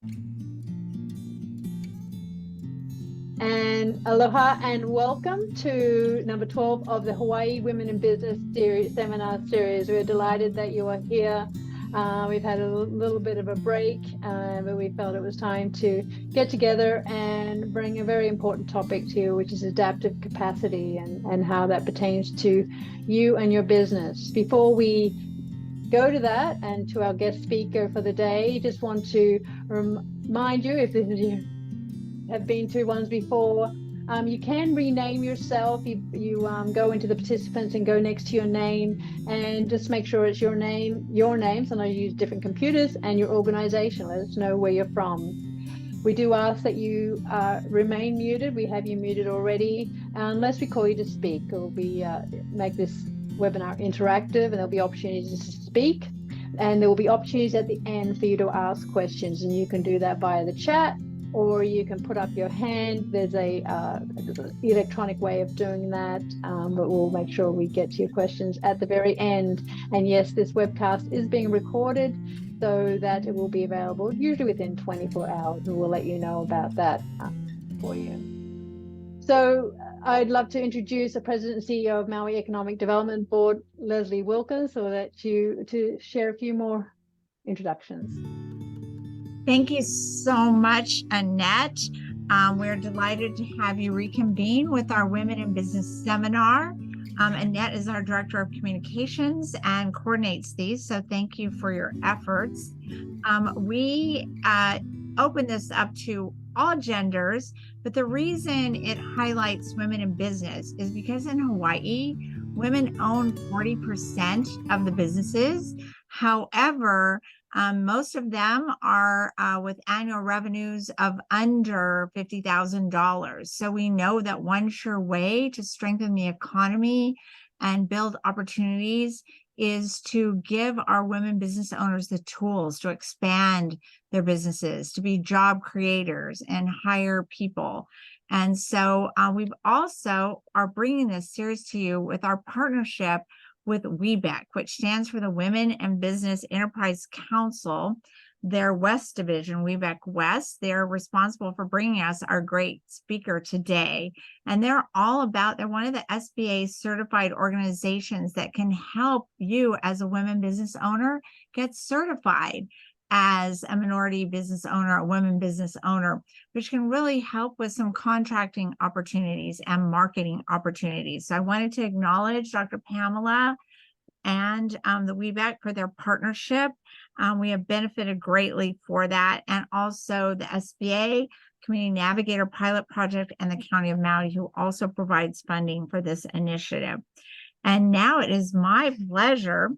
And aloha and welcome to number 12 of the Hawaii Women in Business seminar series. We're delighted that you are here. We've had a little bit of a break, but we felt it was time to get together and bring a very important topic to you, which is adaptive capacity and how that pertains to you and your business. Before we go to that and to our guest speaker for the day, just want to remind you, if this is you have been to ones before, you can rename yourself. You go into the participants and go next to your name and just make sure it's your name. Sometimes you use different computers, and your organization. Let us know where you're from. We do ask that you remain muted. We have you muted already, unless we call you to speak. Or we make this webinar interactive, and there'll be opportunities to speak. And there will be opportunities at the end for you to ask questions, and you can do that via the chat, or you can put up your hand. There's a electronic way of doing that, but we'll make sure we get to your questions at the very end. And yes, this webcast is being recorded so that it will be available usually within 24 hours, and we'll let you know about that for you. So I'd love to introduce the President and CEO of Maui Economic Development Board, Leslie Wilkins, so that you to share a few more introductions. Thank you so much, Annette. We're delighted to have you reconvene with our Women in Business seminar. Annette is our Director of Communications and coordinates these, so thank you for your efforts. We open this up to all genders, but the reason it highlights women in business is because in Hawaii, women own 40% of the businesses. However, most of them are with annual revenues of under $50,000. So we know that one sure way to strengthen the economy and build opportunities is to give our women business owners the tools to expand their businesses, to be job creators and hire people. And so we've also are bringing this series to you with our partnership with WEBEC, which stands for the Women and Business Enterprise Council, their West Division, WEBEC West. They're responsible for bringing us our great speaker today. And they're one of the SBA certified organizations that can help you as a women business owner get certified as a minority business owner, a women business owner, which can really help with some contracting opportunities and marketing opportunities. So I wanted to acknowledge Dr. Pamela and the WEBEC for their partnership. We have benefited greatly for that. And also the SBA, Community Navigator Pilot Project, and the County of Maui, who also provides funding for this initiative. And now it is my pleasure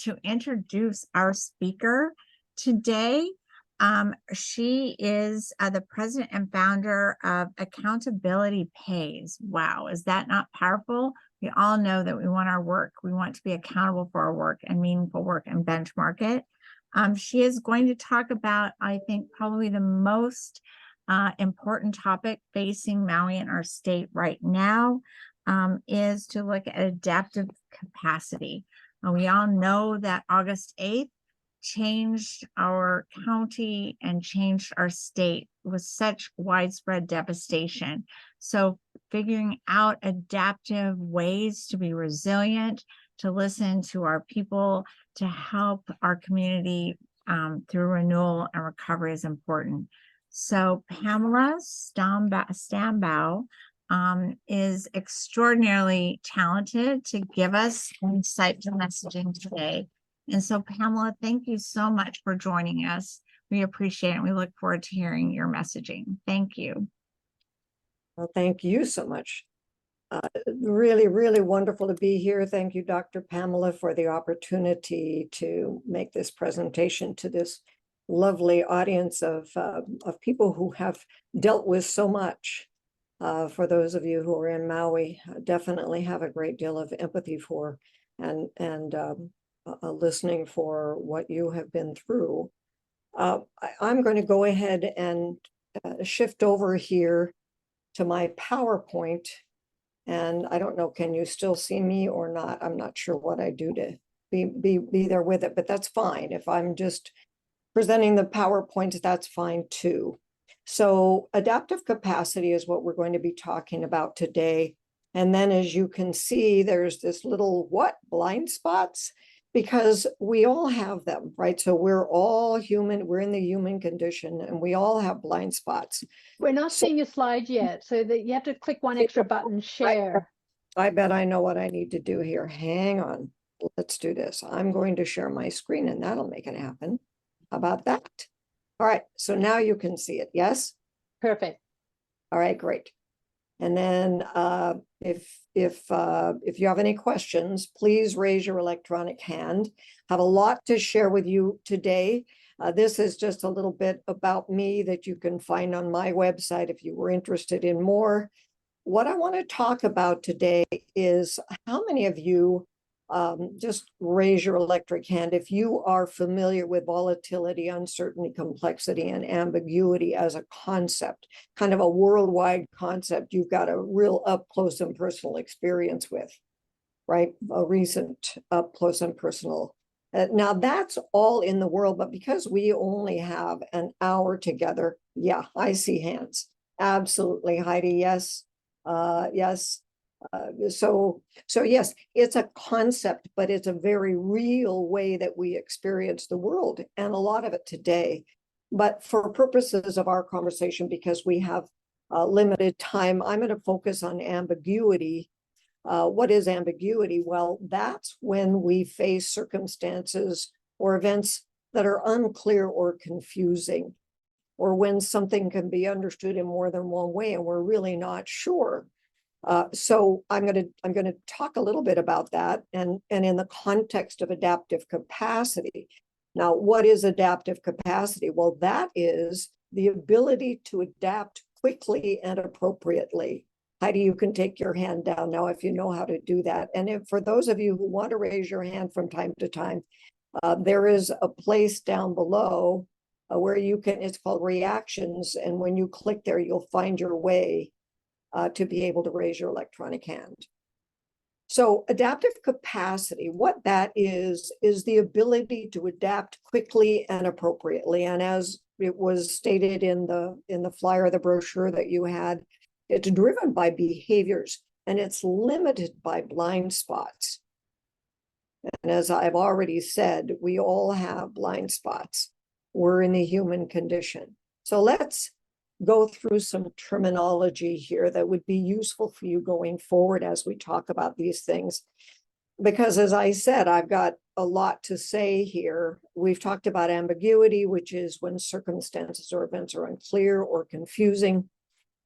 to introduce our speaker today. She is the president and founder of Accountability Pays. Wow, is that not powerful? We all know that we want our work. We want to be accountable for our work and meaningful work and benchmark it. She is going to talk about, I think, probably the most important topic facing Maui and our state right now is to look at adaptive capacity. We all know that August 8th changed our county and changed our state with such widespread devastation. So figuring out adaptive ways to be resilient, to listen to our people, to help our community through renewal and recovery is important. So Pamela Stambaugh is extraordinarily talented to give us insightful messaging today. And so, Pamela, thank you so much for joining us. We appreciate it. And we look forward to hearing your messaging. Thank you. Well, thank you so much. Really, really wonderful to be here. Thank you, Dr. Pamela, for the opportunity to make this presentation to this lovely audience of people who have dealt with so much. For those of you who are in Maui, definitely have a great deal of empathy for and listening for what you have been through. I'm going to go ahead and shift over here to my PowerPoint. And I don't know, can you still see me or not? I'm not sure what I do to be there with it, but that's fine. If I'm just presenting the PowerPoints, that's fine too. So adaptive capacity is what we're going to be talking about today. And then as you can see, there's this little blind spots, because we all have them, right? So we're all human, we're in the human condition, and we all have blind spots. We're not seeing your slide yet, so that you have to click one extra button, share. I bet I know what I need to do here. Hang on. Let's do this. I'm going to share my screen and that'll make it happen. How about that? All right. So now you can see it. Yes? Perfect. All right, great. And then if you have any questions, please raise your electronic hand. I have a lot to share with you today. This is just a little bit about me that you can find on my website if you were interested in more. What I want to talk about today is how many of you, just raise your electric hand, if you are familiar with volatility, uncertainty, complexity, and ambiguity as a concept, kind of a worldwide concept you've got a real up close and personal experience with, right? A recent up close and personal. Now that's all in the world, but because we only have an hour together, yeah, I see hands. Absolutely, Heidi, yes. Yes. So yes, it's a concept, but it's a very real way that we experience the world, and a lot of it today. But for purposes of our conversation, because we have limited time, I'm going to focus on ambiguity. What is ambiguity? Well, that's when we face circumstances or events that are unclear or confusing, or when something can be understood in more than one way and we're really not sure. So I'm going to talk a little bit about that, and in the context of adaptive capacity. Now, what is adaptive capacity? Well, that is the ability to adapt quickly and appropriately. Heidi, you can take your hand down now if you know how to do that. And if, for those of you who want to raise your hand from time to time, there is a place down below where you can, it's called reactions. And when you click there, you'll find your way to be able to raise your electronic hand. So adaptive capacity, what that is the ability to adapt quickly and appropriately. And as it was stated in the flyer, the brochure that you had, it's driven by behaviors and it's limited by blind spots. And as I've already said, we all have blind spots. We're in the human condition. So let's go through some terminology here that would be useful for you going forward as we talk about these things. Because as I said, I've got a lot to say here. We've talked about ambiguity, which is when circumstances or events are unclear or confusing.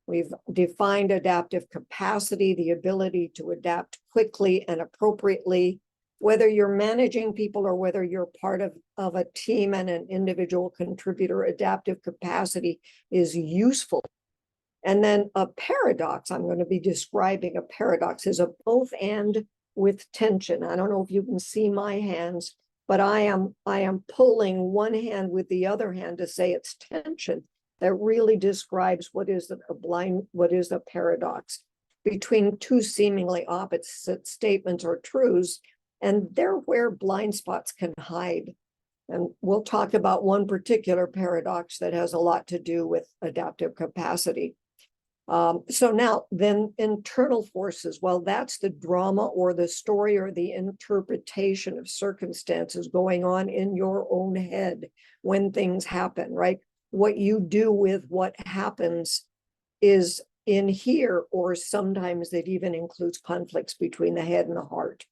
We've defined adaptive capacity, the ability to adapt quickly and appropriately, whether you're managing people or whether you're part of a team and an individual contributor. Adaptive capacity is useful. And then a paradox, I'm going to be describing a paradox, is a both and with tension. I don't know if you can see my hands, but I am pulling one hand with the other hand to say it's tension. That really describes what is a paradox between two seemingly opposite statements or truths. And they're where blind spots can hide. And we'll talk about one particular paradox that has a lot to do with adaptive capacity. So now, then internal forces, well, that's the drama or the story or the interpretation of circumstances going on in your own head when things happen, right? What you do with what happens is in here, or sometimes it even includes conflicts between the head and the heart.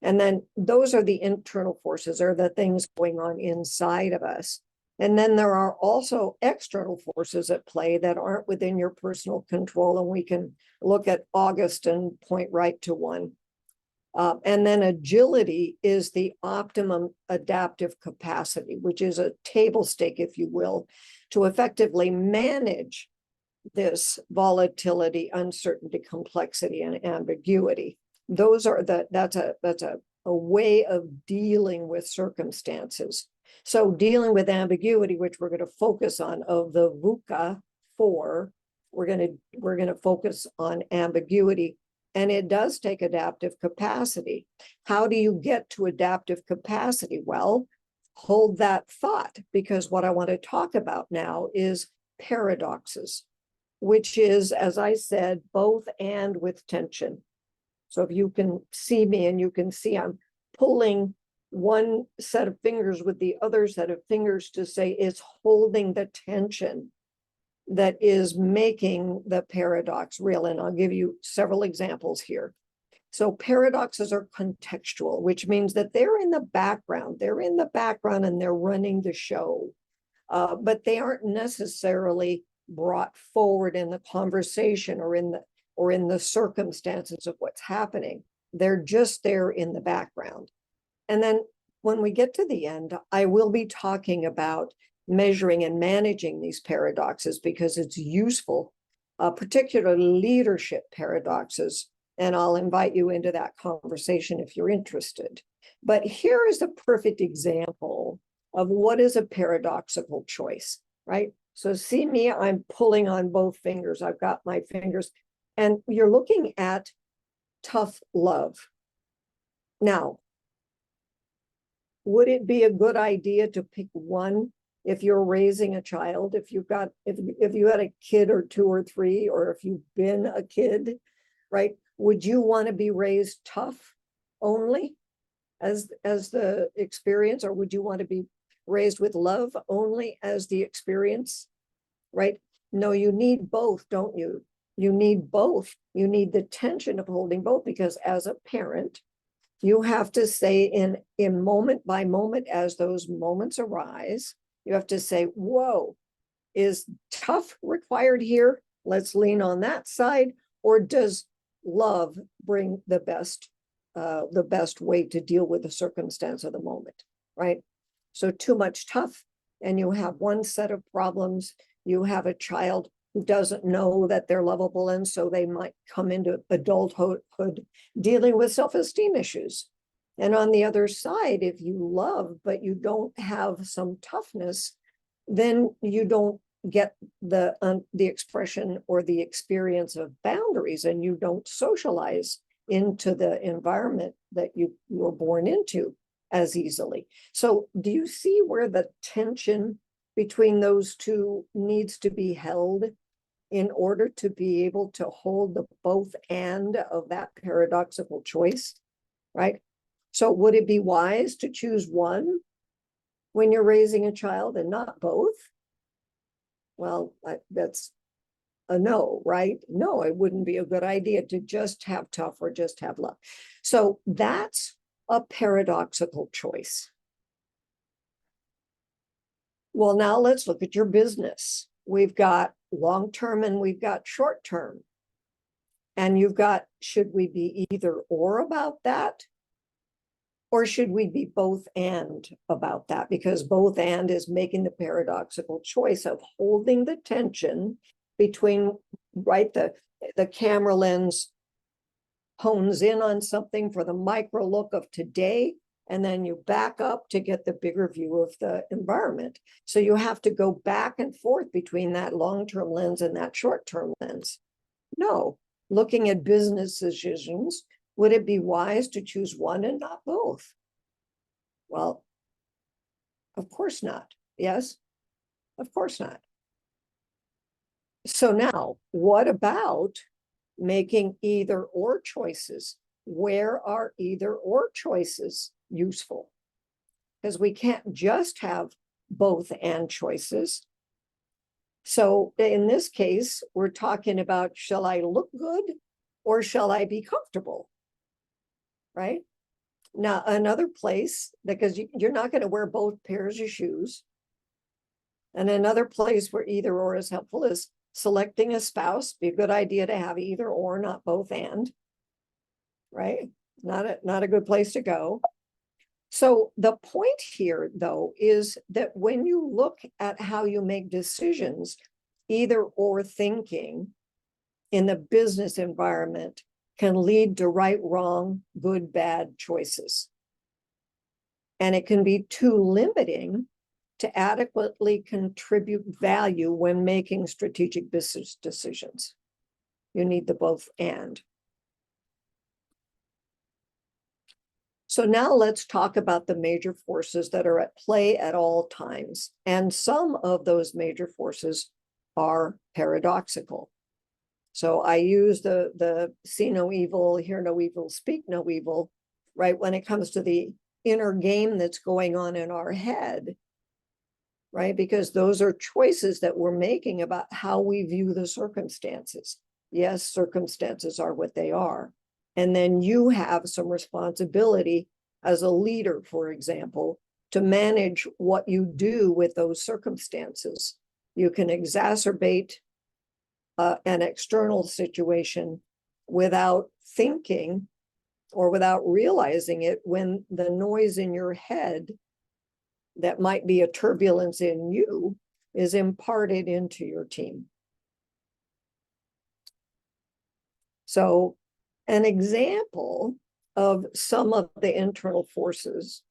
And then those are the internal forces, or the things going on inside of us. And then there are also external forces at play that aren't within your personal control. And we can look at August and point right to one. And then agility is the optimum adaptive capacity, which is a table stake, if you will, to effectively manage this volatility, uncertainty, complexity, and ambiguity. Those are that's a way of dealing with circumstances. So dealing with ambiguity, which we're going to focus on, of the VUCA 4, we're going to focus on ambiguity, and it does take adaptive capacity. How do you get to adaptive capacity? Well, hold that thought, because what I want to talk about now is paradoxes, which is, as I said, both and with tension. So if you can see me and you can see I'm pulling one set of fingers with the other set of fingers to say it's holding the tension that is making the paradox real. And I'll give you several examples here. So paradoxes are contextual, which means that they're in the background. They're in the background and they're running the show, but they aren't necessarily brought forward in the conversation or in the circumstances of what's happening. They're just there in the background. And then when we get to the end, I will be talking about measuring and managing these paradoxes because it's useful, particularly leadership paradoxes. And I'll invite you into that conversation if you're interested. But here is a perfect example of what is a paradoxical choice, right? So see me, I'm pulling on both fingers. I've got my fingers, and you're looking at tough love. Now, would it be a good idea to pick one if you're raising a child? If you had a kid or two or three, or if you've been a kid, right? Would you want to be raised tough only as the experience, or would you want to be raised with love only as the experience, right? No, you need both, don't you? You need both. You need the tension of holding both, because as a parent, you have to say in moment by moment, as those moments arise, you have to say, whoa, is tough required here? Let's lean on that side. Or does love bring the best way to deal with the circumstance of the moment, right? So too much tough, and you have one set of problems. You have a child who doesn't know that they're lovable, and so they might come into adulthood dealing with self-esteem issues. And on the other side, if you love but you don't have some toughness, then you don't get the expression or the experience of boundaries, and you don't socialize into the environment that you were born into as easily. So do you see where the tension between those two needs to be held in order to be able to hold the both and of that paradoxical choice, right? So would it be wise to choose one when you're raising a child and not both? Well, that's a no, right? No, it wouldn't be a good idea to just have tough or just have love. So that's a paradoxical choice. Well, now let's look at your business. We've got long-term and we've got short-term. And you've got, should we be either or about that? Or should we be both and about that? Because both and is making the paradoxical choice of holding the tension between, right, the camera lens hones in on something for the micro look of today, and then you back up to get the bigger view of the environment. So you have to go back and forth between that long-term lens and that short-term lens. No, looking at business decisions, would it be wise to choose one and not both? Well, of course not. Yes, of course not. So now, what about making either or choices? Where are either or choices useful? Because we can't just have both and choices. So in this case, we're talking about, shall I look good or shall I be comfortable? Right? Now, another place, because you're not going to wear both pairs of shoes. And another place where either or is helpful is selecting a spouse. Be a good idea to have either or, not both and. Right? Not a good place to go. So the point here, though, is that when you look at how you make decisions, either or thinking in the business environment can lead to right, wrong, good, bad choices. And it can be too limiting to adequately contribute value when making strategic business decisions. You need the both and. So now let's talk about the major forces that are at play at all times. And some of those major forces are paradoxical. So I use the see no evil, hear no evil, speak no evil, right? When it comes to the inner game that's going on in our head, right? Because those are choices that we're making about how we view the circumstances. Yes, circumstances are what they are. And then you have some responsibility as a leader, for example, to manage what you do with those circumstances. You can exacerbate an external situation without thinking or without realizing it when the noise in your head that might be a turbulence in you is imparted into your team. So an example of some of the internal forces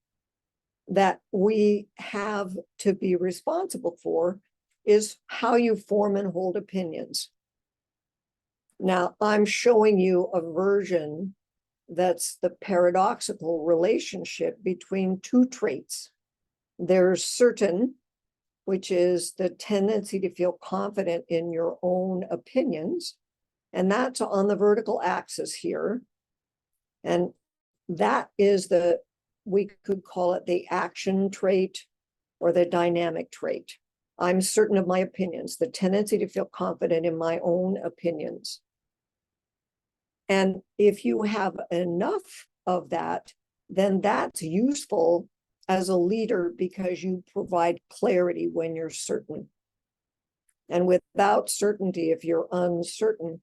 that we have to be responsible for is how you form and hold opinions. Now, I'm showing you a version that's the paradoxical relationship between two traits. There's certain, which is the tendency to feel confident in your own opinions. And that's on the vertical axis here. And that is we could call it the action trait or the dynamic trait. I'm certain of my opinions, the tendency to feel confident in my own opinions. And if you have enough of that, then that's useful as a leader because you provide clarity when you're certain. And without certainty, if you're uncertain,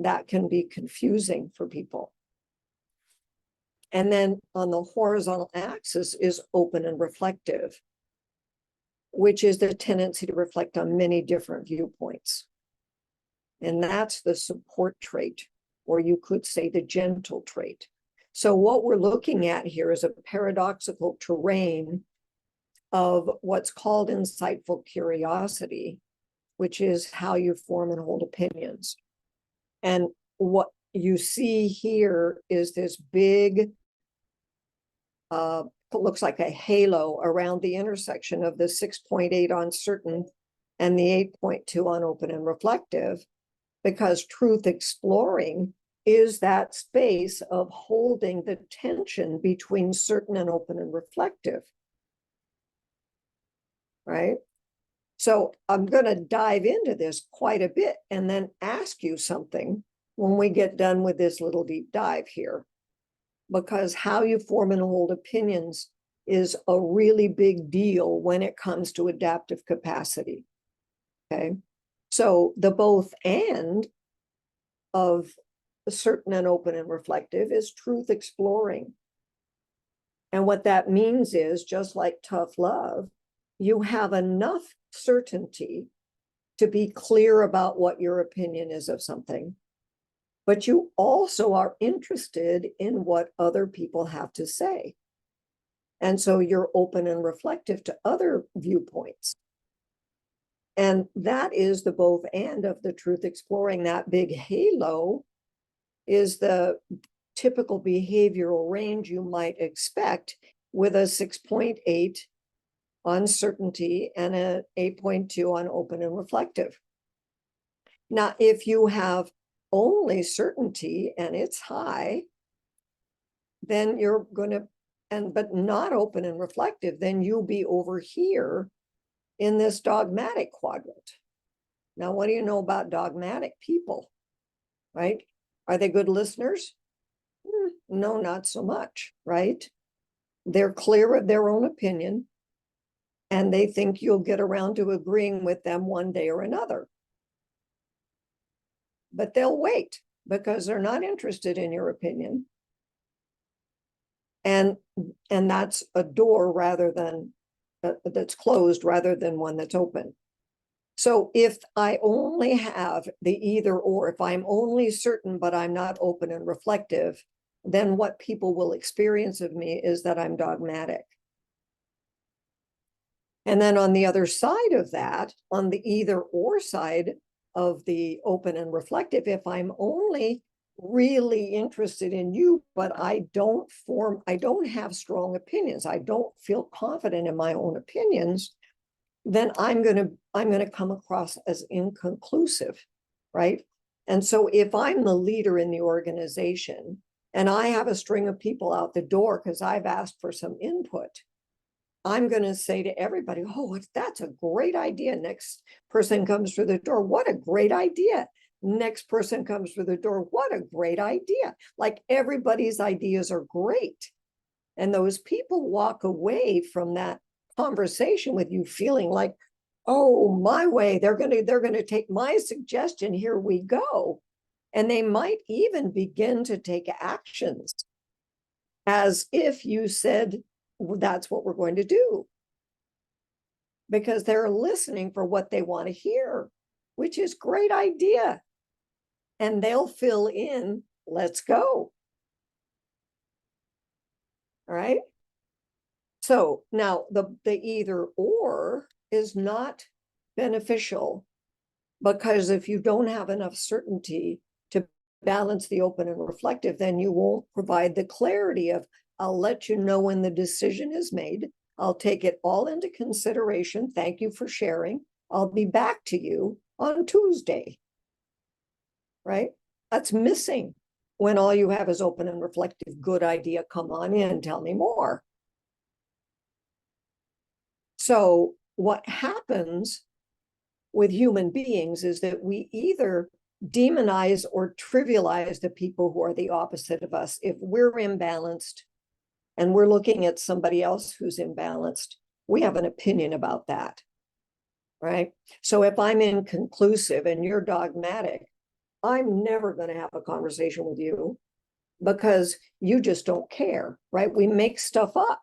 that can be confusing for people. And then on the horizontal axis is open and reflective, which is the tendency to reflect on many different viewpoints. And that's the support trait, or you could say the gentle trait. So what we're looking at here is a paradoxical terrain of what's called insightful curiosity, which is how you form and hold opinions. And what you see here is this big, looks like a halo around the intersection of the 6.8 on certain and the 8.2 on open and reflective, because truth exploring is that space of holding the tension between certain and open and reflective, right? So I'm going to dive into this quite a bit and then ask you something when we get done with this little deep dive here, because how you form and hold opinions is a really big deal when it comes to adaptive capacity. Okay. So the both and of certain and open and reflective is truth exploring. And what that means is, just like tough love, you have enough certainty to be clear about what your opinion is of something, but you also are interested in what other people have to say. And so you're open and reflective to other viewpoints. And that is the both and of the truth exploring. That big halo is the typical behavioral range you might expect with a 6.8 on certainty and an 8.2 on open and reflective. Now, if you have only certainty and it's high, then you're going to, but not open and reflective, then you'll be over here in this dogmatic quadrant. Now, what do you know about dogmatic people, right? Are they good listeners? No, not so much, right? They're clear of their own opinion, and they think you'll get around to agreeing with them one day or another. But they'll wait because they're not interested in your opinion. And that's a door rather than that's closed rather than one that's open. So if I only have the either or, if I'm only certain but I'm not open and reflective, then what people will experience of me is that I'm dogmatic. And then on the other side of that, on the either or side of the open and reflective, if I'm only really interested in you, but I don't have strong opinions. I don't feel confident in my own opinions, then I'm going to come across as inconclusive, right? And so if I'm the leader in the organization and I have a string of people out the door because I've asked for some input, I'm going to say to everybody, oh, that's a great idea. Next person comes through the door. What a great idea. Next person comes through the door. What a great idea. Like everybody's ideas are great. And those people walk away from that conversation with you feeling like, oh, my way, they're going to take my suggestion. Here we go. And they might even begin to take actions as if you said, that's what we're going to do, because they're listening for what they want to hear, which is great idea. And they'll fill in, let's go. All right. So now the either or is not beneficial, because if you don't have enough certainty to balance the open and reflective, then you won't provide the clarity of, I'll let you know when the decision is made. I'll take it all into consideration. Thank you for sharing. I'll be back to you on Tuesday. Right? That's missing when all you have is open and reflective. Good idea. Come on in. Tell me more. So what happens with human beings is that we either demonize or trivialize the people who are the opposite of us. If we're imbalanced and we're looking at somebody else who's imbalanced, we have an opinion about that, right? So if I'm inconclusive and you're dogmatic, I'm never going to have a conversation with you because you just don't care, right? We make stuff up.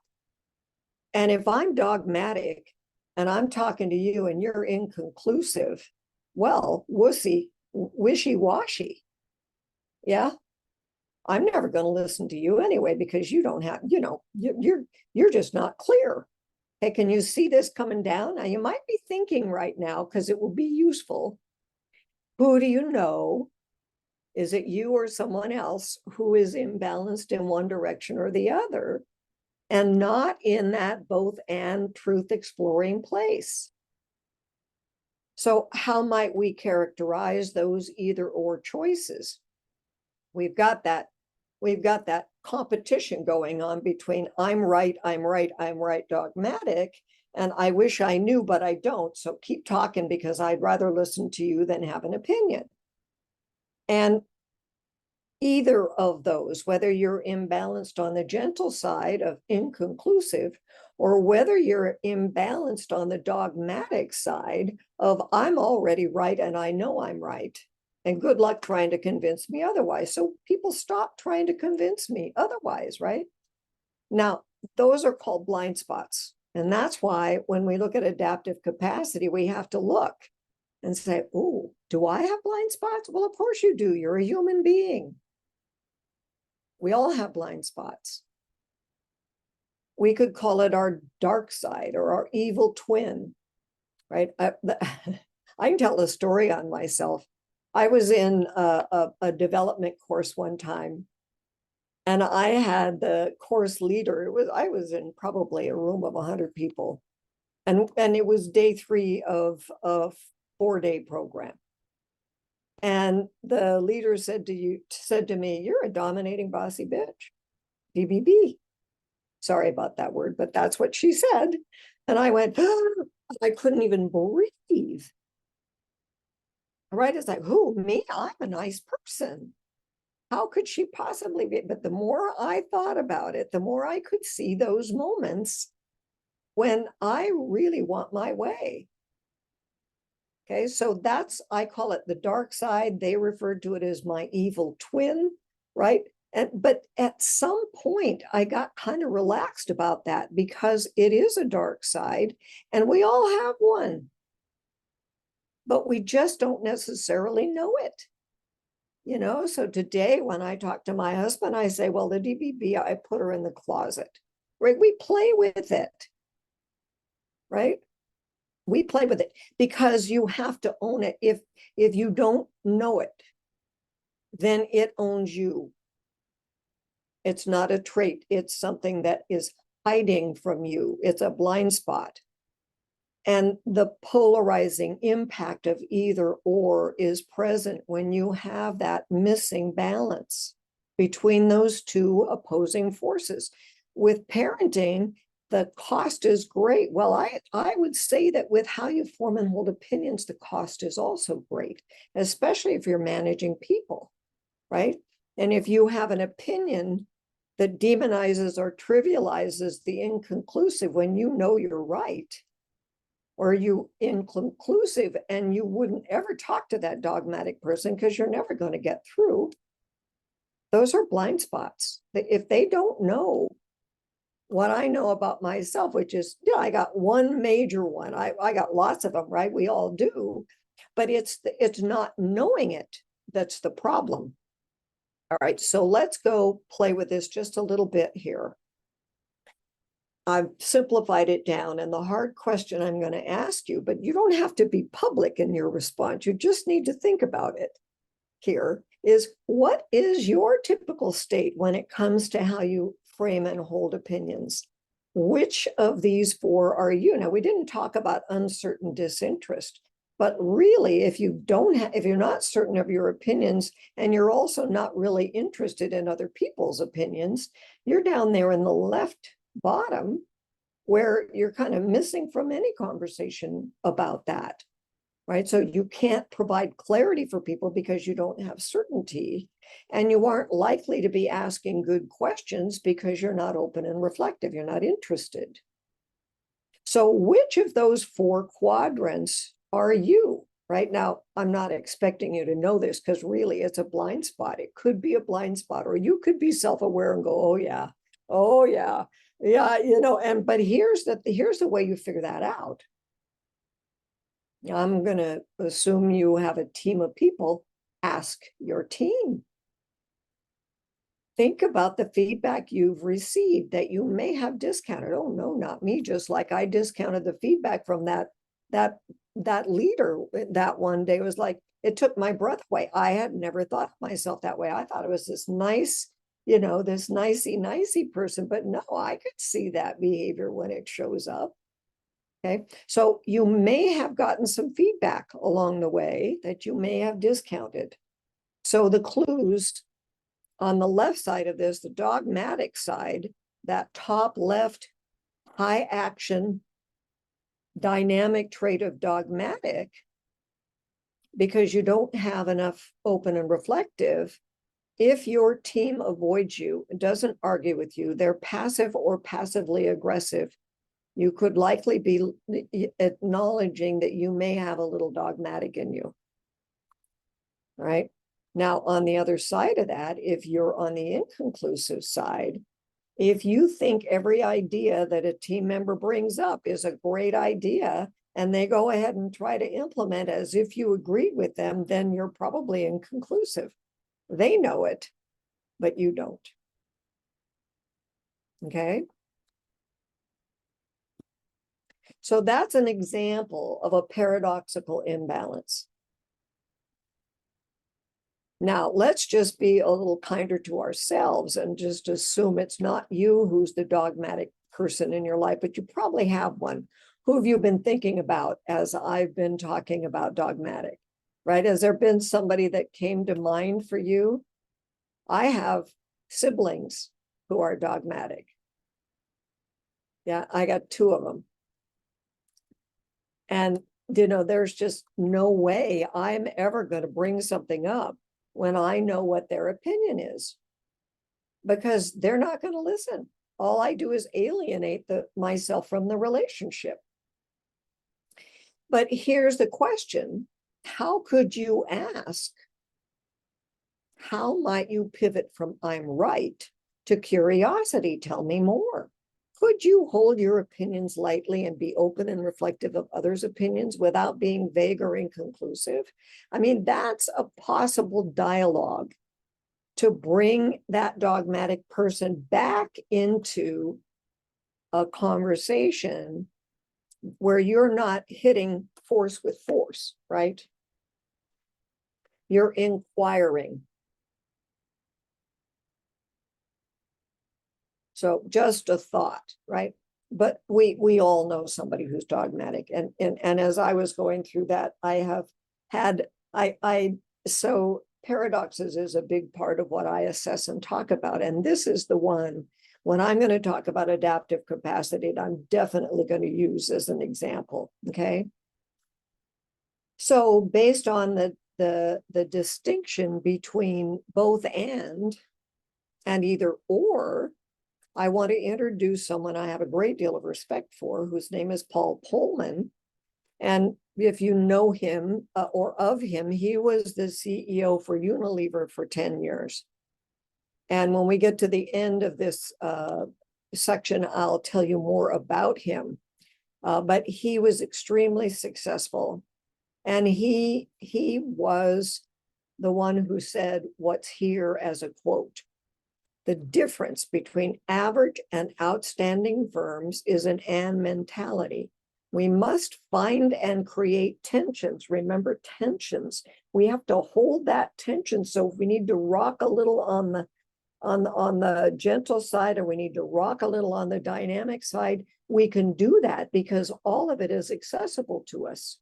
And if I'm dogmatic and I'm talking to you and you're inconclusive, well, wishy-washy. Yeah. I'm never going to listen to you anyway, because you don't have, you're just not clear. Hey, can you see this coming down? Now you might be thinking right now, because it will be useful. Who do you know? Is it you or someone else who is imbalanced in one direction or the other, and not in that both and truth exploring place? So how might we characterize those either or choices? We've got that competition going on between I'm right, dogmatic, and I wish I knew, but I don't. So keep talking, because I'd rather listen to you than have an opinion. And either of those, whether you're imbalanced on the gentle side of inconclusive, or whether you're imbalanced on the dogmatic side of I'm already right and I know I'm right, and good luck trying to convince me otherwise. So people stop trying to convince me otherwise, right? Now, those are called blind spots. And that's why when we look at adaptive capacity, we have to look and say, oh, do I have blind spots? Well, of course you do. You're a human being. We all have blind spots. We could call it our dark side or our evil twin, right? I can tell a story on myself. I was in a development course one time, and I had the course leader. I was in probably a room of 100 people, and it was day 3 of a 4-day program. And the leader said to me, "You're a dominating, bossy bitch." BBB. Sorry about that word, but that's what she said. And I went, oh, I couldn't even breathe. Right? It's like, who, me? I'm a nice person. How could she possibly be? But the more I thought about it, the more I could see those moments when I really want my way. Okay, so I call it the dark side. They referred to it as my evil twin, right? But at some point, I got kind of relaxed about that, because it is a dark side and we all have one, but we just don't necessarily know it. So today when I talk to my husband, I say, well, the DBB, I put her in the closet, right? We play with it, right? We play with it because you have to own it. If you don't know it, then it owns you. It's not a trait. It's something that is hiding from you. It's a blind spot. And the polarizing impact of either or is present when you have that missing balance between those two opposing forces. With parenting, the cost is great. Well, I would say that with how you form and hold opinions, the cost is also great, especially if you're managing people, right? And if you have an opinion that demonizes or trivializes the inconclusive when you know you're right, or you inconclusive and you wouldn't ever talk to that dogmatic person because you're never going to get through, those are blind spots. If they don't know what I know about myself, which is, yeah, I got one major one. I got lots of them, right? We all do. But it's not knowing it that's the problem. All right, so let's go play with this just a little bit here. I've simplified it down, and the hard question I'm going to ask you, but you don't have to be public in your response. You just need to think about it here, is what is your typical state when it comes to how you frame and hold opinions? Which of these four are you? Now, we didn't talk about uncertain disinterest, but really, if you don't if you're not certain of your opinions and you're also not really interested in other people's opinions, you're down there in the left bottom where you're kind of missing from any conversation about that, right? So you can't provide clarity for people because you don't have certainty, and you aren't likely to be asking good questions because you're not open and reflective, you're not interested. So which of those four quadrants are you? Right now, I'm not expecting you to know this because really it's a blind spot. It could be a blind spot, or you could be self-aware and go, oh yeah, yeah, but here's the way you figure that out. I'm going to assume you have a team of people. Ask your team. Think about the feedback you've received that you may have discounted. Oh no, not me. Just like I discounted the feedback from that leader that one day. It was like, it took my breath away. I had never thought of myself that way. I thought it was this nice, this nicey person, but no, I could see that behavior when it shows up. Okay, so you may have gotten some feedback along the way that you may have discounted. So the clues on the left side of this, the dogmatic side, that top left high action dynamic trait of dogmatic, because you don't have enough open and reflective. If your team avoids you, doesn't argue with you, they're passive or passively aggressive, you could likely be acknowledging that you may have a little dogmatic in you, right? Now, on the other side of that, if you're on the inconclusive side, if you think every idea that a team member brings up is a great idea and they go ahead and try to implement as if you agreed with them, then you're probably inconclusive. They know it, but you don't. Okay? So that's an example of a paradoxical imbalance. Now, let's just be a little kinder to ourselves and just assume it's not you who's the dogmatic person in your life, but you probably have one. Who have you been thinking about as I've been talking about dogmatic, right? Has there been somebody that came to mind for you? I have siblings who are dogmatic. Yeah, I got two of them. And, there's just no way I'm ever going to bring something up when I know what their opinion is, because they're not going to listen. All I do is alienate myself from the relationship. But here's the question. How could you ask? How might you pivot from I'm right to curiosity? Tell me more. Could you hold your opinions lightly and be open and reflective of others' opinions without being vague or inconclusive? I mean, that's a possible dialogue to bring that dogmatic person back into a conversation where you're not hitting force with force, right? You're inquiring. So just a thought, right? But we all know somebody who's dogmatic. And as I was going through that, I have had, so paradoxes is a big part of what I assess and talk about. And this is the one, when I'm going to talk about adaptive capacity, that I'm definitely going to use as an example, okay? So based on the distinction between both and either or, I want to introduce someone I have a great deal of respect for, whose name is Paul Polman. And if you know him or of him, he was the CEO for Unilever for 10 years. And when we get to the end of this section, I'll tell you more about him. But he was extremely successful. And he was the one who said what's here as a quote. The difference between average and outstanding firms is an and mentality. We must find and create tensions. Remember, tensions. We have to hold that tension. So if we need to rock a little on the gentle side, or we need to rock a little on the dynamic side, we can do that because all of it is accessible to us.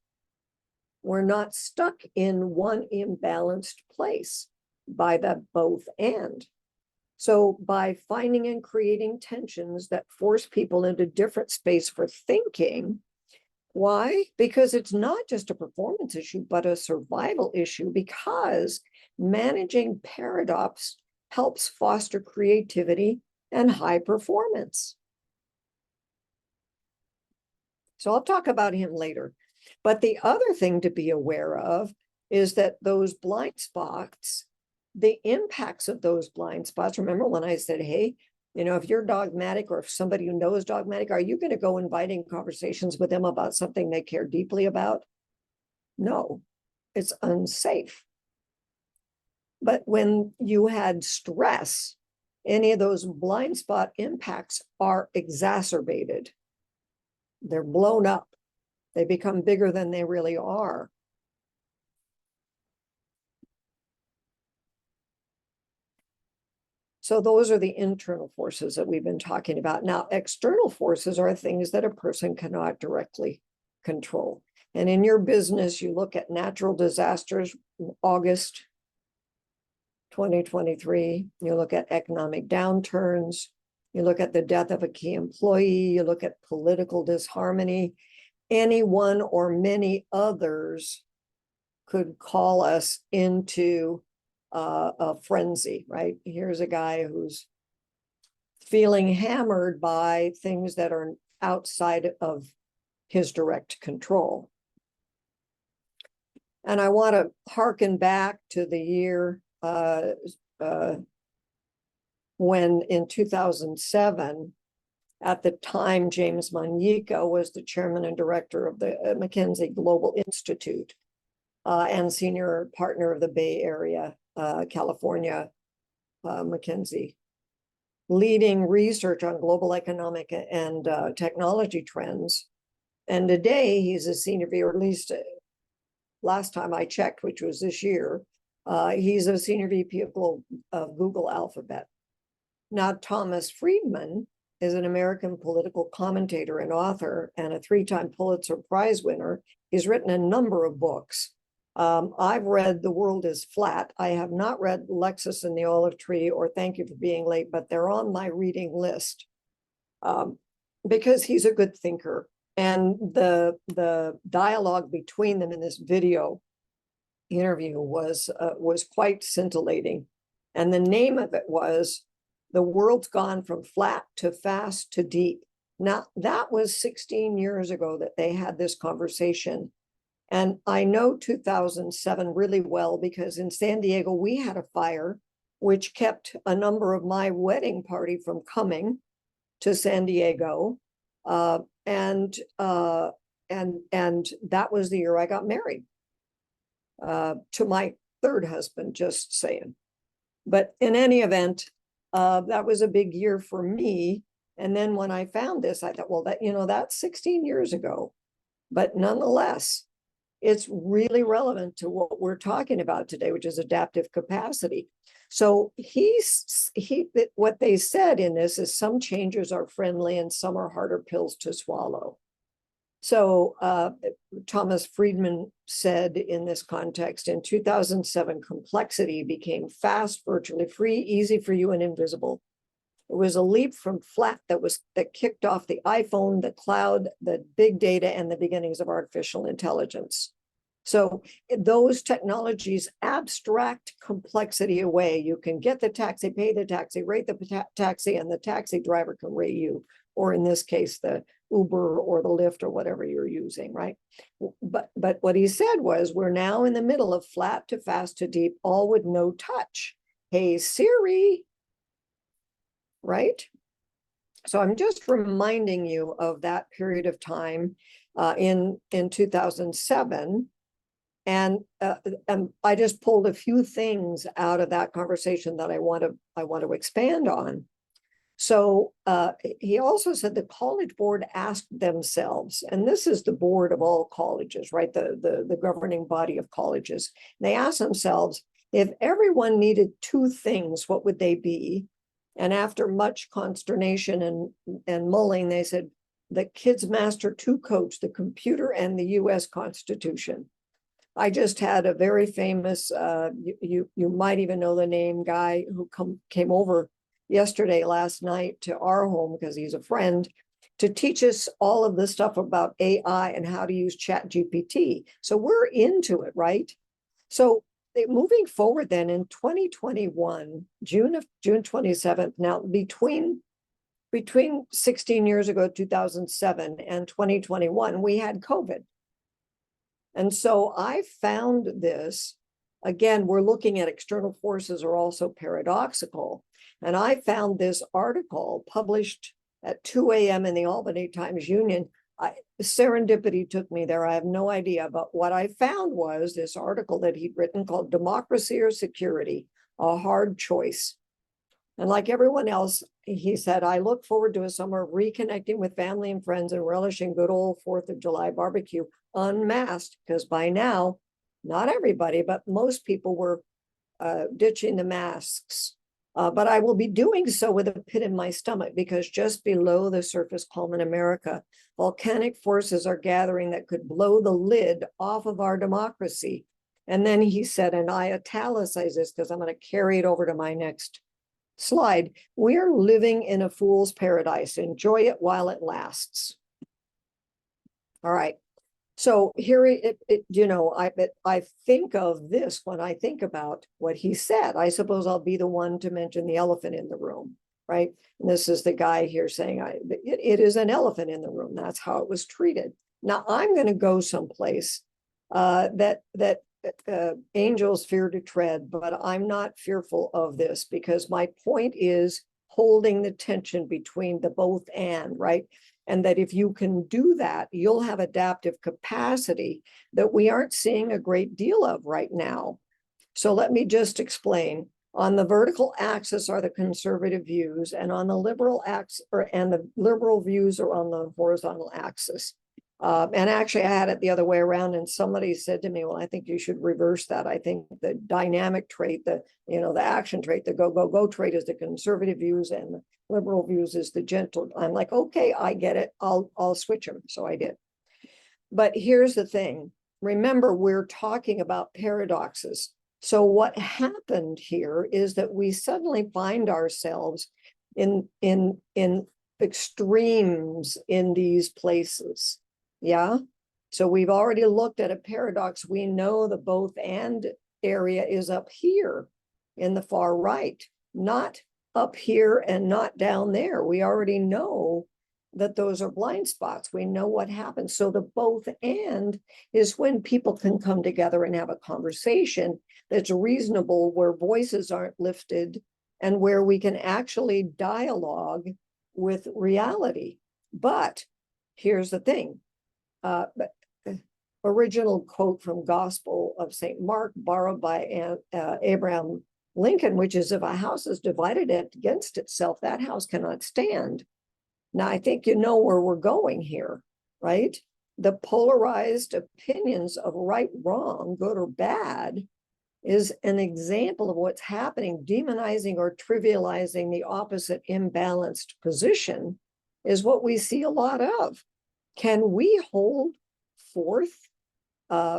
We're not stuck in one imbalanced place by the both and. So by finding and creating tensions that force people into different space for thinking, why? Because it's not just a performance issue, but a survival issue, because managing paradox helps foster creativity and high performance. So I'll talk about him later. But the other thing to be aware of is that those blind spots, the impacts of those blind spots. Remember when I said, hey, if you're dogmatic, or if somebody you know is dogmatic, are you going to go inviting conversations with them about something they care deeply about? No, it's unsafe. But when you had stress, any of those blind spot impacts are exacerbated. They're blown up. They become bigger than they really are. So those are the internal forces that we've been talking about. Now, external forces are things that a person cannot directly control. And in your business, you look at natural disasters, August 2023, you look at economic downturns, you look at the death of a key employee, you look at political disharmony. Any one or many others could call us into a frenzy, right? Here's a guy who's feeling hammered by things that are outside of his direct control. And I want to hearken back to the year when in 2007, at the time, James Manyika was the chairman and director of the McKinsey Global Institute and senior partner of the Bay Area, California, McKinsey, leading research on global economic and technology trends. And today he's a senior VP, or at least last time I checked, which was this year, he's a senior VP of Google Alphabet. Now, Thomas Friedman is an American political commentator and author and a 3-time Pulitzer Prize winner. He's written a number of books. I've read The World is Flat. I have not read Lexus and the Olive Tree or Thank You for Being Late, but they're on my reading list because he's a good thinker. And the dialogue between them in this video interview was quite scintillating. And the name of it was The World's Gone from Flat to Fast to Deep. Now, that was 16 years ago that they had this conversation. And I know 2007 really well because in San Diego, we had a fire which kept a number of my wedding party from coming to San Diego. And that was the year I got married to my third husband, just saying. But in any event, that was a big year for me. And then when I found this, I thought, well, that's 16 years ago. But nonetheless, it's really relevant to what we're talking about today, which is adaptive capacity. So what they said in this is some changes are friendly and some are harder pills to swallow. So Thomas Friedman said in this context, in 2007, complexity became fast, virtually free, easy for you, and invisible. It was a leap from flat that kicked off the iPhone, the cloud, the big data, and the beginnings of artificial intelligence. So those technologies abstract complexity away. You can get the taxi, pay the taxi, rate the taxi, and the taxi driver can rate you, or in this case, the Uber or the Lyft or whatever you're using, right? But what he said was, we're now in the middle of flat to fast to deep, all with no touch. Hey, Siri, right? So I'm just reminding you of that period of time in 2007. And I just pulled a few things out of that conversation that I want to expand on. So he also said the college board asked themselves, and this is the board of all colleges, right? The governing body of colleges. They asked themselves, if everyone needed two things, what would they be? And after much consternation and mulling, they said, the kids master two codes, the computer and the US Constitution. I just had a very famous, you might even know the name, guy who came over last night to our home because he's a friend, to teach us all of this stuff about AI and how to use ChatGPT. So we're into it, right? So moving forward then in 2021, June 27th, now between 16 years ago, 2007 and 2021, we had COVID. And so I found this, again, we're looking at external forces are also paradoxical. And I found this article published at 2 a.m. in the Albany Times-Union. Serendipity took me there. I have no idea. But what I found was this article that he'd written called Democracy or Security, a Hard Choice. And like everyone else, he said, I look forward to a summer of reconnecting with family and friends and relishing good old 4th of July barbecue unmasked, because by now, not everybody, but most people were ditching the masks. But I will be doing so with a pit in my stomach, because just below the surface calm in America, volcanic forces are gathering that could blow the lid off of our democracy. And then he said, and I italicize this because I'm going to carry it over to my next slide, we are living in a fool's paradise. Enjoy it while it lasts. All right. So here, I think of this when I think about what he said. I suppose I'll be the one to mention the elephant in the room, right? And this is the guy here saying, it is an elephant in the room. That's how it was treated. Now I'm going to go someplace that angels fear to tread, but I'm not fearful of this, because my point is holding the tension between the both and, right? And that if you can do that, you'll have adaptive capacity that we aren't seeing a great deal of right now. So let me just explain. On the vertical axis are the conservative views, and on the liberal axis, and the liberal views are on the horizontal axis. And actually, I had it the other way around, and somebody said to me, well, I think you should reverse that. I think the dynamic trait, the action trait, the go trait is the conservative views, and the liberal views is the gentle. I'm like, okay, I get it. I'll switch them. So I did. But here's the thing. Remember, we're talking about paradoxes. So what happened here is that we suddenly find ourselves in extremes in these places. Yeah. So we've already looked at a paradox. We know the both and area is up here in the far right, not up here and not down there. We already know that those are blind spots. We know what happens. So the both and is when people can come together and have a conversation that's reasonable, where voices aren't lifted and where we can actually dialogue with reality. But here's the thing. Original quote from Gospel of St. Mark, borrowed by Abraham Lincoln, which is, if a house is divided against itself, that house cannot stand. Now, I think you know where we're going here, right? the polarized opinions of right, wrong, good or bad is an example of what's happening. Demonizing or trivializing the opposite imbalanced position is what we see a lot of. Can we hold forth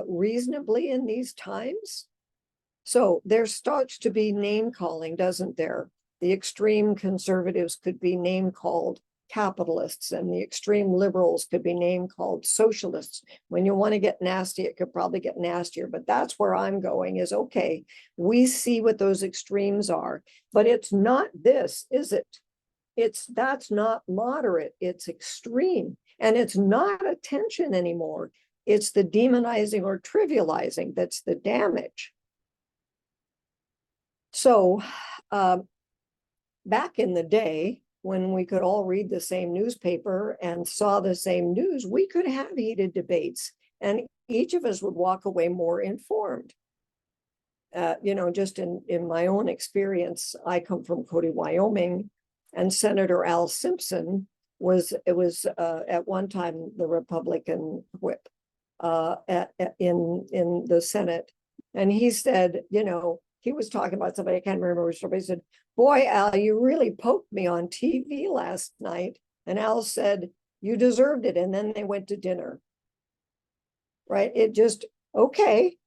reasonably in these times? So there starts to be name calling, doesn't there? The extreme conservatives could be name called capitalists, and the extreme liberals could be name called socialists. When you want to get nasty, it could probably get nastier, but that's where I'm going is, okay, we see what those extremes are, but it's not this, is it? That's not moderate, it's extreme, and it's not attention anymore. It's the demonizing or trivializing that's the damage. So back in the day, when we could all read the same newspaper and saw the same news, we could have heated debates, and each of us would walk away more informed. Just in my own experience, I come from Cody, Wyoming, and Senator Al Simpson was at one time the Republican whip in the Senate, and he said, he was talking about somebody, I can't remember which somebody said, "Boy, Al, you really poked me on TV last night." And Al said, "You deserved it." And then they went to dinner. Right? It just, okay.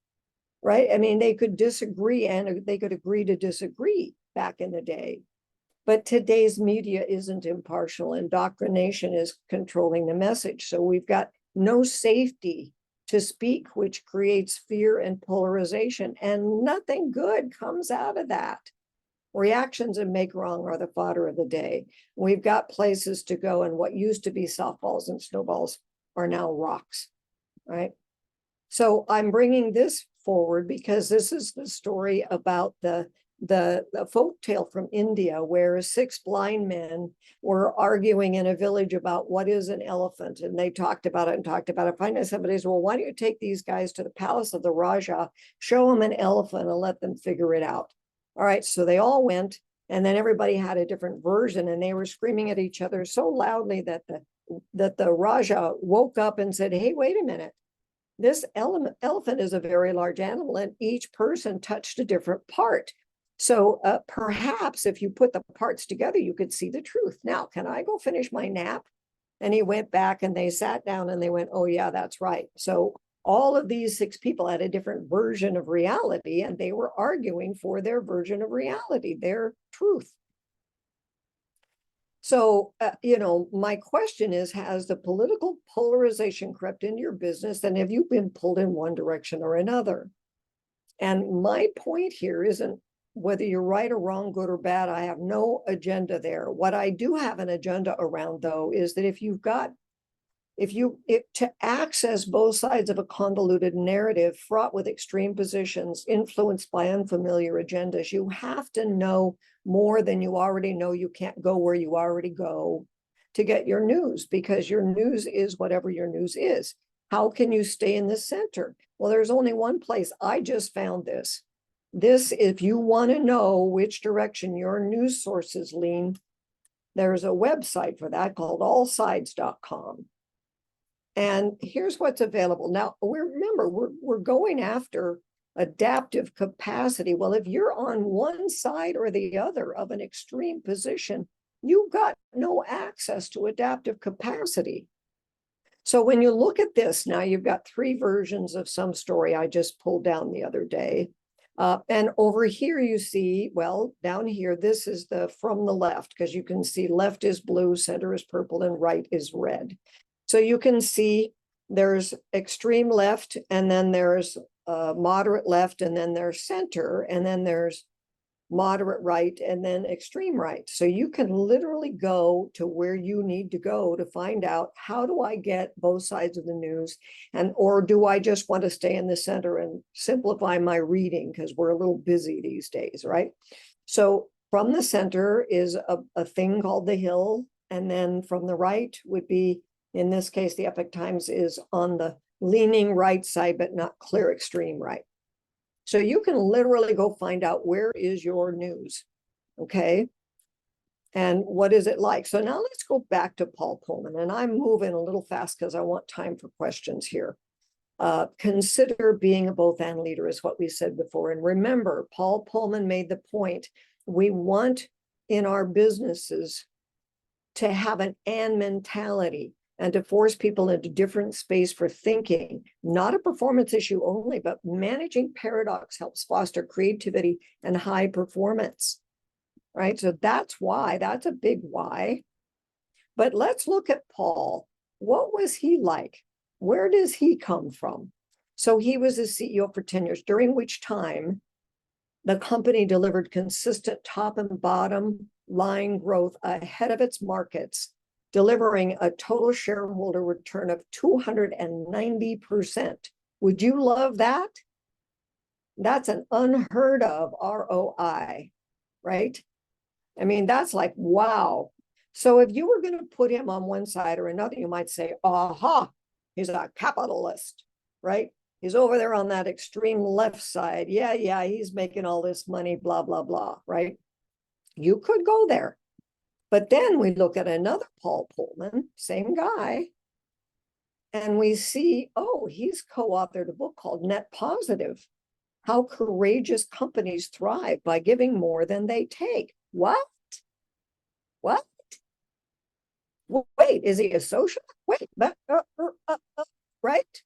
Right? I mean, they could disagree and they could agree to disagree back in the day. But today's media isn't impartial. Indoctrination is controlling the message. So we've got no safety to speak, which creates fear and polarization, and nothing good comes out of that. Reactions and make wrong are the fodder of the day. We've got places to go, and what used to be softballs and snowballs are now rocks, right? So I'm bringing this forward because this is the story about the folk tale from India, where 6 blind men were arguing in a village about what is an elephant. And they talked about it and talked about it. Finally, somebody said, "Well, why don't you take these guys to the palace of the Raja, show them an elephant and let them figure it out." All right, so they all went, and then everybody had a different version, and they were screaming at each other so loudly that the Raja woke up and said, "Hey, wait a minute. This elephant is a very large animal, and each person touched a different part. So perhaps if you put the parts together, you could see the truth. Now, can I go finish my nap?" And he went back, and they sat down, and they went, "Oh yeah, that's right." So all of these 6 people had a different version of reality, and they were arguing for their version of reality, their truth. So, my question is, has the political polarization crept into your business, and have you been pulled in one direction or another? And my point here isn't whether you're right or wrong, good or bad. I have no agenda there. What I do have an agenda around, though, is that to access both sides of a convoluted narrative fraught with extreme positions influenced by unfamiliar agendas, you have to know more than you already know. You can't go where you already go to get your news, because your news is whatever your news is. How can you stay in the center? Well, there's only one place. I just found this. If you want to know which direction your news sources lean, there's a website for that called allsides.com. And here's what's available. Now, we're going after adaptive capacity. Well, if you're on one side or the other of an extreme position, you've got no access to adaptive capacity. So when you look at this, now you've got 3 versions of some story I just pulled down the other day. And over here you see, well, down here, this is from the left, because you can see left is blue, center is purple, and right is red. So you can see there's extreme left, and then there's moderate left, and then there's center, and then there's moderate right, and then extreme right. So you can literally go to where you need to go to find out, how do I get both sides of the news? Or do I just want to stay in the center and simplify my reading, because we're a little busy these days, right? So from the center is a thing called the Hill, and then from the right would be, in this case, the Epoch Times is on the leaning right side, but not clear extreme right. So you can literally go find out where is your news, okay? And what is it like? So now let's go back to Paul Pullman. And I'm moving a little fast because I want time for questions here. Consider being a both and leader is what we said before. And remember, Paul Pullman made the point, we want in our businesses to have an and mentality and to force people into different space for thinking, not a performance issue only, but managing paradox helps foster creativity and high performance, right? So that's why, that's a big why. But let's look at Paul. What was he like? Where does he come from? So he was a CEO for 10 years, during which time the company delivered consistent top and bottom line growth ahead of its markets, delivering a total shareholder return of 290%. Would you love that? That's an unheard of ROI, right? I mean, that's like, wow. So if you were going to put him on one side or another, you might say, aha, he's a capitalist, right? He's over there on that extreme left side. Yeah, he's making all this money, blah, blah, blah, right? You could go there. But then we look at another Paul Pullman, same guy, and we see, oh, he's co-authored a book called Net Positive, How Courageous Companies Thrive by Giving More Than They Take. What? Wait, is he a social? Wait, right?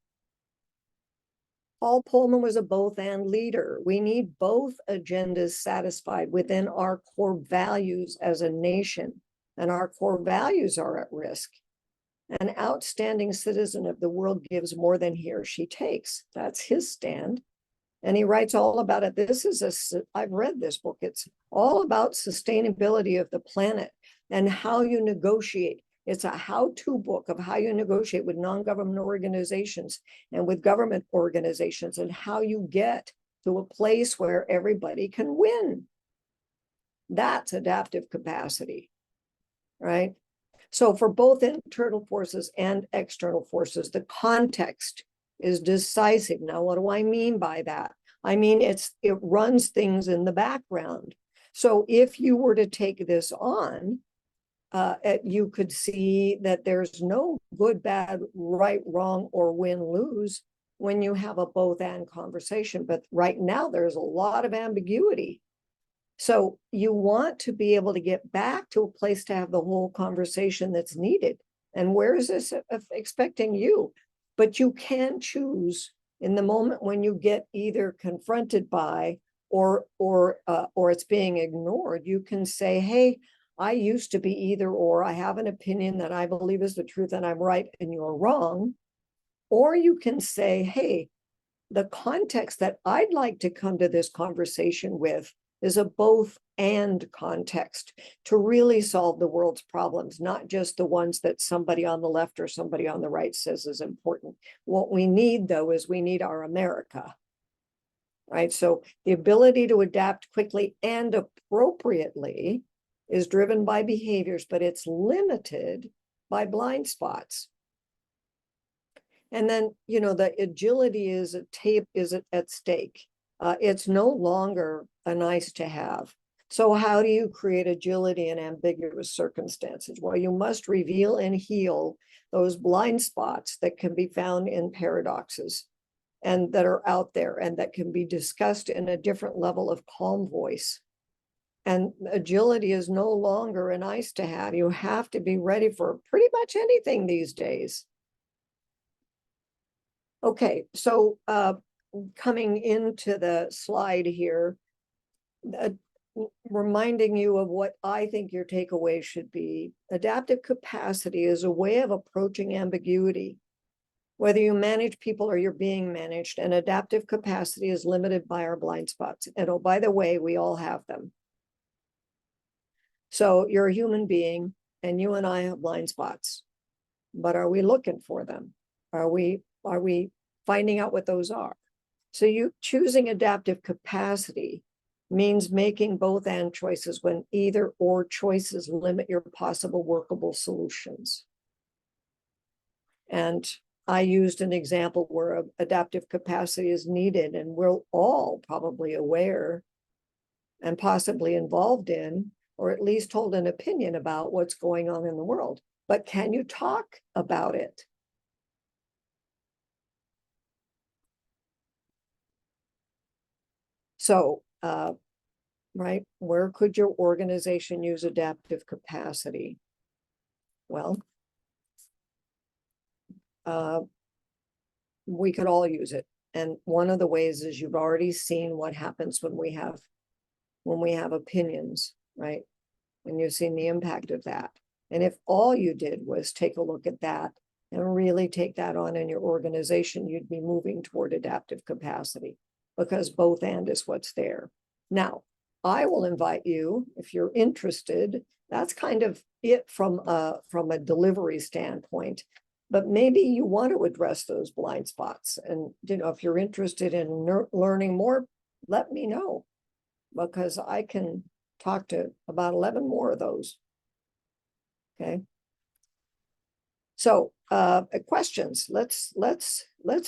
Paul Pullman was a both and leader. We need both agendas satisfied within our core values as a nation, and our core values are at risk. An outstanding citizen of the world gives more than he or she takes. That's his stand. And he writes all about it. I've read this book. It's all about sustainability of the planet and how you negotiate. It's a how-to book of how you negotiate with non-government organizations and with government organizations and how you get to a place where everybody can win. That's adaptive capacity, right? So for both internal forces and external forces, the context is decisive. Now, what do I mean by that? I mean, it runs things in the background. So if you were to take this on, you could see that there's no good, bad, right, wrong, or win, lose when you have a both and conversation. But right now, there's a lot of ambiguity. So you want to be able to get back to a place to have the whole conversation that's needed. And where is this expecting you? But you can choose in the moment when you get either confronted by or it's being ignored. You can say, hey, I used to be either or. I have an opinion that I believe is the truth and I'm right and you're wrong. Or you can say, hey, the context that I'd like to come to this conversation with is a both and context to really solve the world's problems, not just the ones that somebody on the left or somebody on the right says is important. What we need, though, is we need our America, right? So the ability to adapt quickly and appropriately is driven by behaviors, but it's limited by blind spots. And then, you know, the agility is at stake. It's no longer a nice to have. So how do you create agility in ambiguous circumstances? Well, you must reveal and heal those blind spots that can be found in paradoxes and that are out there and that can be discussed in a different level of calm voice. And agility is no longer a nice to have. You have to be ready for pretty much anything these days. Okay, so coming into the slide here, reminding you of what I think your takeaway should be. Adaptive capacity is a way of approaching ambiguity. Whether you manage people or you're being managed, and adaptive capacity is limited by our blind spots. And oh, by the way, we all have them. So you're a human being and you and I have blind spots, but are we looking for them? Are we finding out what those are? So you choosing adaptive capacity means making both and choices when either or choices limit your possible workable solutions. And I used an example where adaptive capacity is needed, and we're all probably aware and possibly involved in or at least hold an opinion about what's going on in the world. But can you talk about it? So, right, where could your organization use adaptive capacity? Well, we could all use it. And one of the ways is you've already seen what happens when we have opinions, right? And you've seen the impact of that. And if all you did was take a look at that and really take that on in your organization, you'd be moving toward adaptive capacity, because both and is what's there. Now, I will invite you, if you're interested, that's kind of it from a delivery standpoint, but maybe you want to address those blind spots. And, if you're interested in learning more, let me know, because I can talk to about 11 more of those. Okay. So questions, let's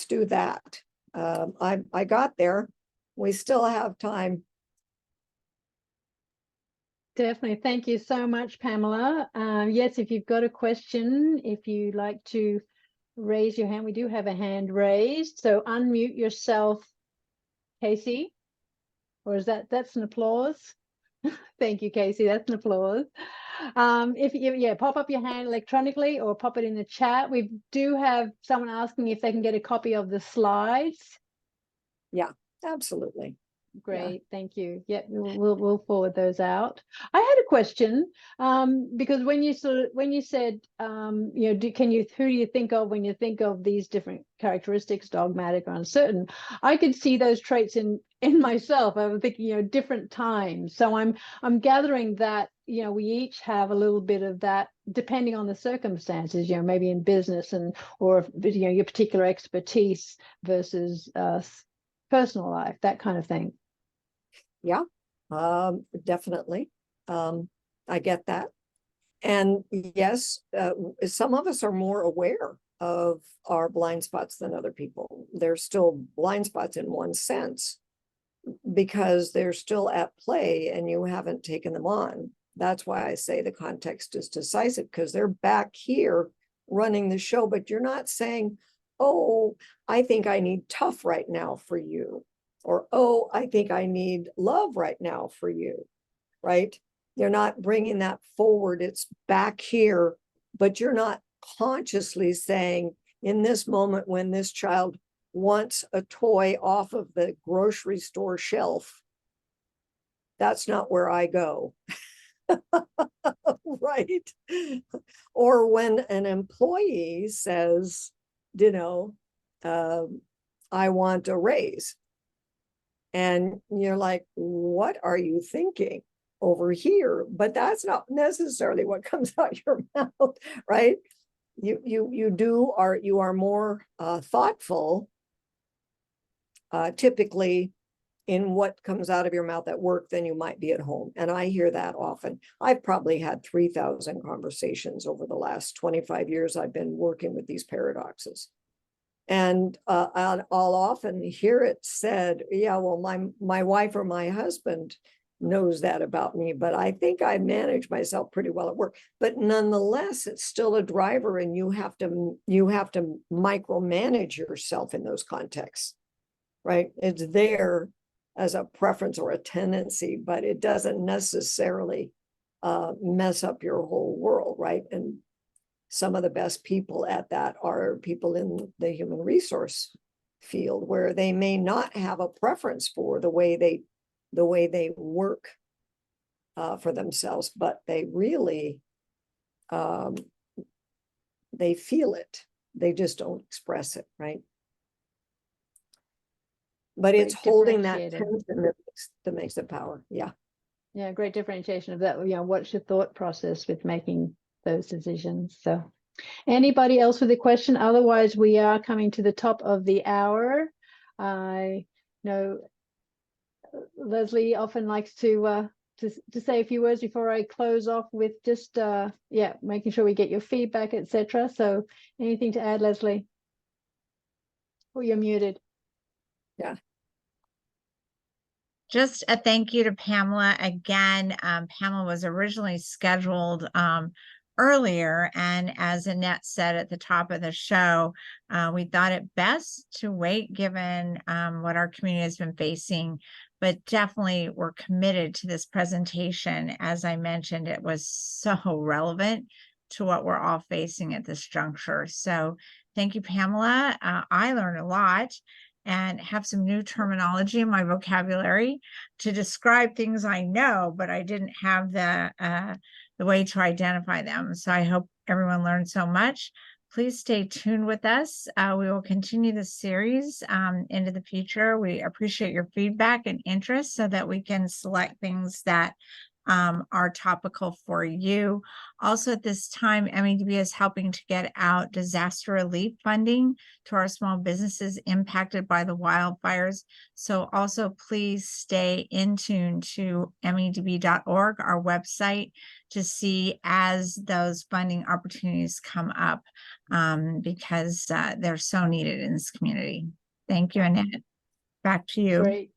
do that. I got there. We still have time. Definitely. Thank you so much, Pamela. Yes, if you've got a question, if you'd like to raise your hand, we do have a hand raised. So unmute yourself, Casey. Or is that's an applause? Thank you, Casey. That's an applause. If you pop up your hand electronically or pop it in the chat. We do have someone asking if they can get a copy of the slides. Yeah, absolutely. Great, thank you. Yeah, we'll forward those out. I had a question, because when you said, who do you think of when you think of these different characteristics, dogmatic or uncertain? I could see those traits in myself. I'm thinking, different times. So I'm gathering that, we each have a little bit of that, depending on the circumstances. Maybe in business or your particular expertise versus personal life, that kind of thing. Yeah, definitely. I get that. And yes, some of us are more aware of our blind spots than other people. There's still blind spots in one sense, because they're still at play and you haven't taken them on. That's why I say the context is decisive, because they're back here running the show, but you're not saying, oh, I think I need tough right now for you. Or, oh, I think I need love right now for you, right? You're not bringing that forward. It's back here, but you're not consciously saying, in this moment when this child wants a toy off of the grocery store shelf, that's not where I go. Right? Or when an employee says, I want a raise. And you're like, what are you thinking over here? But that's not necessarily what comes out your mouth, right? You are more thoughtful, typically, in what comes out of your mouth at work than you might be at home. And I hear that often. I've probably had 3,000 conversations over the last 25 years I've been working with these paradoxes. And I'll often hear it said, yeah, well, my wife or my husband knows that about me, but I think I manage myself pretty well at work. But nonetheless, it's still a driver, and you have to micromanage yourself in those contexts, right? It's there as a preference or a tendency, but it doesn't necessarily mess up your whole world, right? And some of the best people at that are people in the human resource field, where they may not have a preference for the way they work for themselves, but they really they feel it. They just don't express it, right? But it's holding that tension that makes the power. Yeah. Yeah, great differentiation of that. What's your thought process with making those decisions? So anybody else with a question? Otherwise, we are coming to the top of the hour. I know Leslie often likes to say a few words before I close off with just making sure we get your feedback, etc. So anything to add, Leslie? Oh, you're muted. Yeah. Just a thank you to Pamela again. Pamela was originally scheduled earlier, and as Annette said at the top of the show, we thought it best to wait given what our community has been facing, but definitely we're committed to this presentation. As I mentioned, it was so relevant to what we're all facing at this juncture. So thank you, Pamela. I learned a lot and have some new terminology in my vocabulary to describe things I know, but I didn't have the way to identify them. So I hope everyone learned so much. Please stay tuned with us. We will continue this series into the future. We appreciate your feedback and interest so that we can select things that are topical for you. Also at this time, MEDB is helping to get out disaster relief funding to our small businesses impacted by the wildfires. So also please stay in tune to medb.org, our website, to see as those funding opportunities come up because they're so needed in this community. Thank you, Annette. Back to you. Great.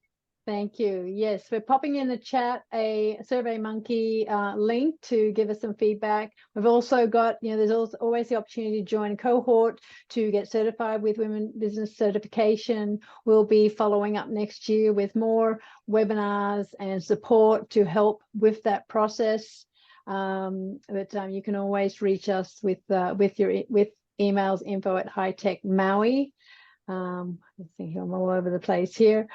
Thank you. Yes, we're popping in the chat a SurveyMonkey link to give us some feedback. We've also got, there's also always the opportunity to join a cohort to get certified with Women Business Certification. We'll be following up next year with more webinars and support to help with that process. But you can always reach us with emails, info@hightechmaui. I think I'm all over the place here.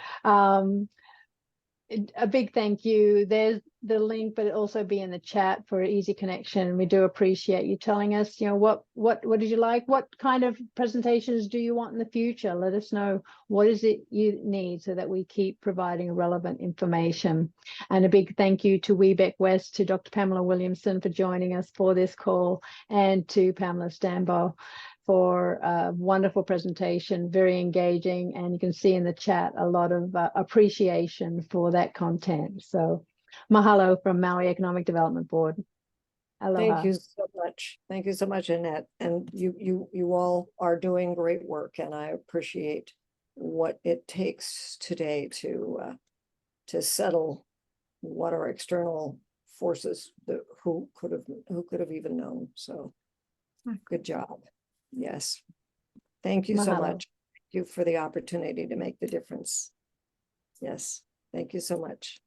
A big thank you. There's the link, but it also be in the chat for easy connection. We do appreciate you telling us, what did you like? What kind of presentations do you want in the future? Let us know what is it you need so that we keep providing relevant information. And a big thank you to Webeck West, to Dr. Pamela Williamson for joining us for this call, and to Pamela Stambaugh for a wonderful presentation, very engaging, and you can see in the chat a lot of appreciation for that content. So mahalo from Maui Economic Development Board. Aloha. Thank you so much. Thank you so much, Annette. And you all are doing great work, and I appreciate what it takes today to settle what are external forces that who could have even known. So good job. Yes. Thank you so Mahalo. much. Thank you for the opportunity to make the difference. Yes. Thank you so much.